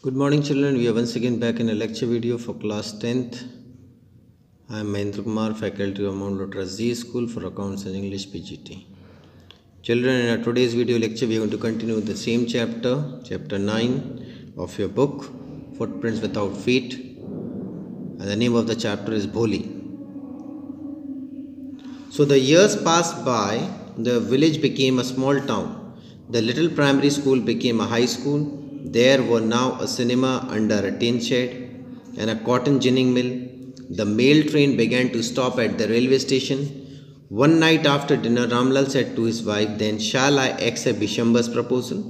Good morning children, we are once again back in a lecture video for class 10th. I am Mahendra Kumar, faculty of Mount Trustee School for Accounts and English PGT. Children, in our today's video lecture we are going to continue with the same chapter 9 of your book, Footprints Without Feet, and the name of the chapter is Bholi. So the years passed by, the village became a small town. The little primary school became a high school. There were now a cinema under a tin shed and a cotton ginning mill. The mail train began to stop at the railway station. One night after dinner, Ramlal said to his wife, "Then shall I accept Bishambar's proposal?"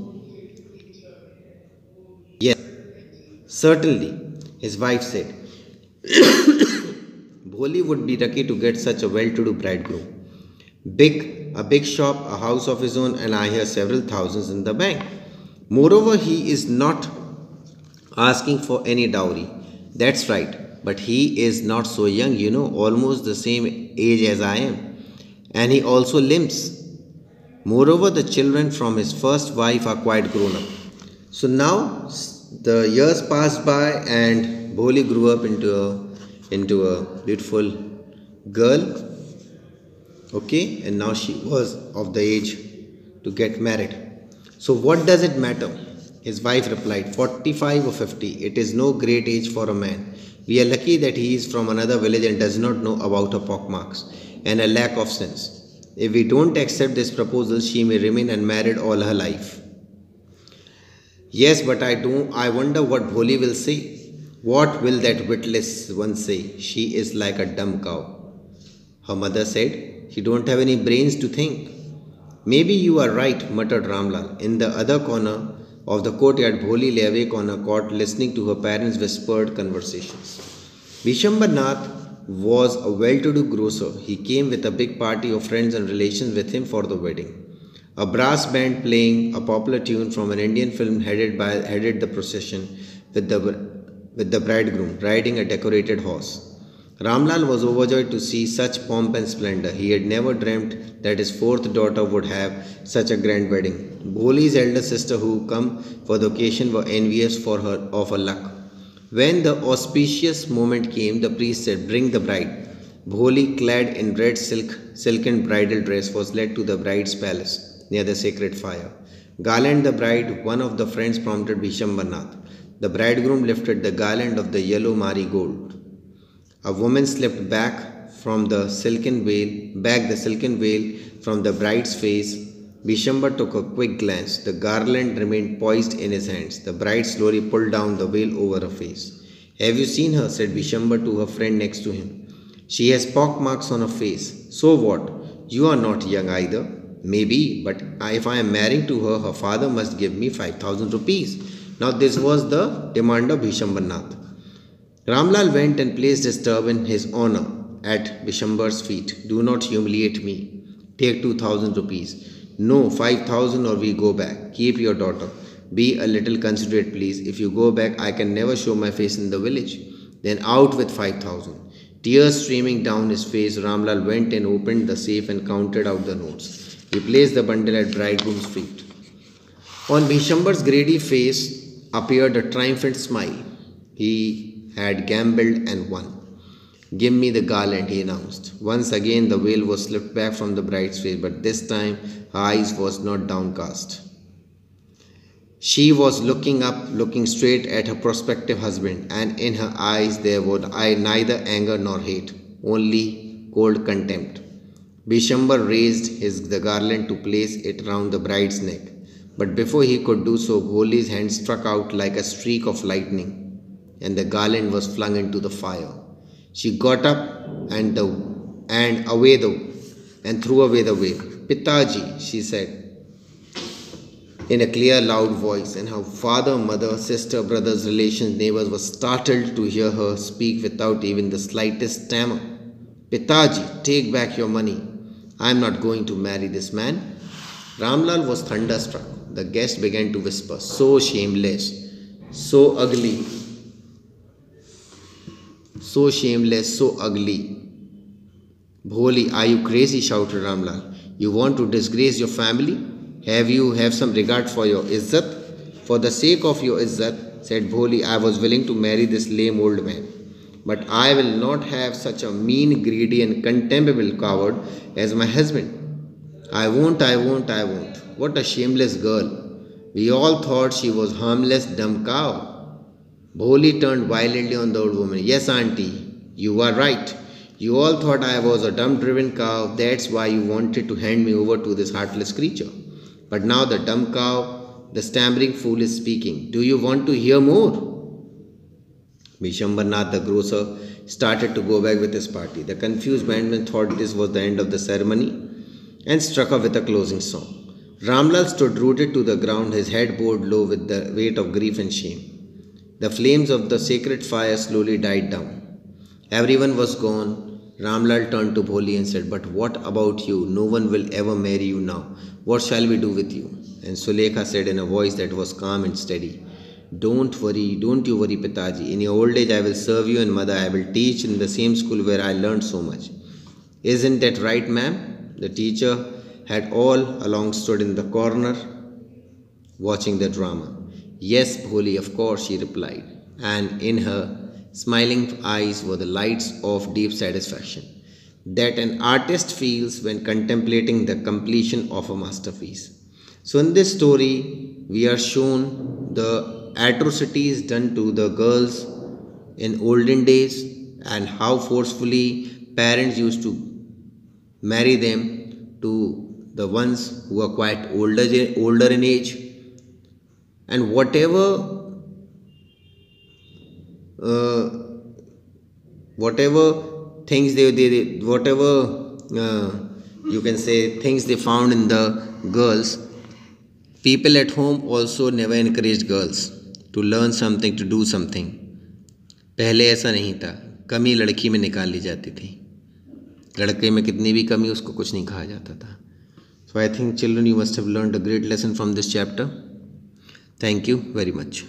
"Yes, certainly," his wife said. Bholi would be lucky to get such a well-to-do bridegroom. A big shop, a house of his own, and I hear several thousands in the bank. Moreover, he is not asking for any dowry. That's right, but he is not so young, almost the same age as I am. And he also limps. Moreover, the children from his first wife are quite grown up. So now the years passed by and Bholi grew up into a beautiful girl. Okay, and now she was of the age to get married. So what does it matter? His wife replied, 45 or 50, it is no great age for a man. We are lucky that he is from another village and does not know about her pockmarks and a lack of sense. If we don't accept this proposal, she may remain unmarried all her life. Yes, but I wonder what Bholi will say. What will that witless one say? She is like a dumb cow. Her mother said, she don't have any brains to think. Maybe you are right, muttered Ramlal. In the other corner of the courtyard, Bholi lay awake on a cot listening to her parents' whispered conversations. Bishambar Nath was a well-to-do grocer. He came with a big party of friends and relations with him for the wedding. A brass band playing a popular tune from an Indian film headed the procession with the bridegroom riding a decorated horse. Ramlal was overjoyed to see such pomp and splendor. He had never dreamt that his fourth daughter would have such a grand wedding. Bholi's elder sister, who come for the occasion, were envious of her luck. When the auspicious moment came, the priest said, "Bring the bride." Bholi, clad in red silken bridal dress, was led to the bride's palace near the sacred fire. "Garland the bride," one of the friends prompted Bishambar Nath. The bridegroom lifted the garland of the yellow marigold. A woman slipped back the silken veil from the bride's face. Bishambar took a quick glance. The garland remained poised in his hands. The bride slowly pulled down the veil over her face. "Have you seen her?" said Bishambar to her friend next to him. "She has pockmarks on her face." "So what? You are not young either." "Maybe, but if I am marrying to her, her father must give me 5,000 rupees. Now this was the demand of Bishambar Nath. Ramlal went and placed his turban, his honor, at Bishambar's feet. "Do not humiliate me. Take 2,000 rupees. "No, 5,000 or we go back. Keep your daughter. Be a little considerate, please. If you go back, I can never show my face in the village." "Then out with 5,000. Tears streaming down his face, Ramlal went and opened the safe and counted out the notes. He placed the bundle at bridegroom's feet. On Bishambar's greedy face appeared a triumphant smile. He had gambled and won. "Give me the garland," he announced. Once again the veil was slipped back from the bride's face, but this time her eyes was not downcast. She was looking up, looking straight at her prospective husband, and in her eyes there was neither anger nor hate, only cold contempt. Bishambar raised the garland to place it round the bride's neck, but before he could do so, Bholi's hand struck out like a streak of lightning, and the garland was flung into the fire. She got up and threw away the veil. "Pitaji," she said in a clear, loud voice, and her father, mother, sister, brothers, relations, neighbors were startled to hear her speak without even the slightest stammer. "Pitaji, take back your money. I am not going to marry this man." Ramlal was thunderstruck. The guests began to whisper, "So shameless, so ugly. So shameless, so ugly." "Bholi, are you crazy?" shouted Ramlal. "You want to disgrace your family? Have some regard for your izzat? For the sake of your izzat, said Bholi, I was willing to marry this lame old man. But I will not have such a mean, greedy, and contemptible coward as my husband. I won't, I won't, I won't. What a shameless girl. We all thought she was harmless, dumb cow. Bholi turned violently on the old woman. Yes, auntie, you are right. You all thought I was a dumb driven cow. That's why you wanted to hand me over to this heartless creature. But now the dumb cow, the stammering fool is speaking. Do you want to hear more? Vishambarnath the grocer started to go back with his party. The confused bandman thought this was the end of the ceremony and struck off with a closing song. Ramlal stood rooted to the ground, his head bowed low with the weight of grief and shame. The flames of the sacred fire slowly died down. Everyone was gone. Ramlal turned to Bholi and said, But what about you? No one will ever marry you now. What shall we do with you? And Sulekha said in a voice that was calm and steady, Don't you worry, Pitaji. In your old age I will serve you, and mother, I will teach in the same school where I learned so much. Isn't that right, ma'am? The teacher had all along stood in the corner watching the drama. Yes, Bholi, of course, she replied, and in her smiling eyes were the lights of deep satisfaction that an artist feels when contemplating the completion of a masterpiece. So, in this story, we are shown the atrocities done to the girls in olden days and how forcefully parents used to marry them to the ones who are quite older in age, and uh, whatever things you can say things they found in the girls, people at home also never encouraged girls to learn something, to do something. पहले ऐसा नहीं था, कमी लड़की में निकाल ली जाती थी, लड़के में कितनी भी कमी उसको कुछ नहीं कहा जाता था. So I think children, you must have learned a great lesson from this chapter. Thank you very much.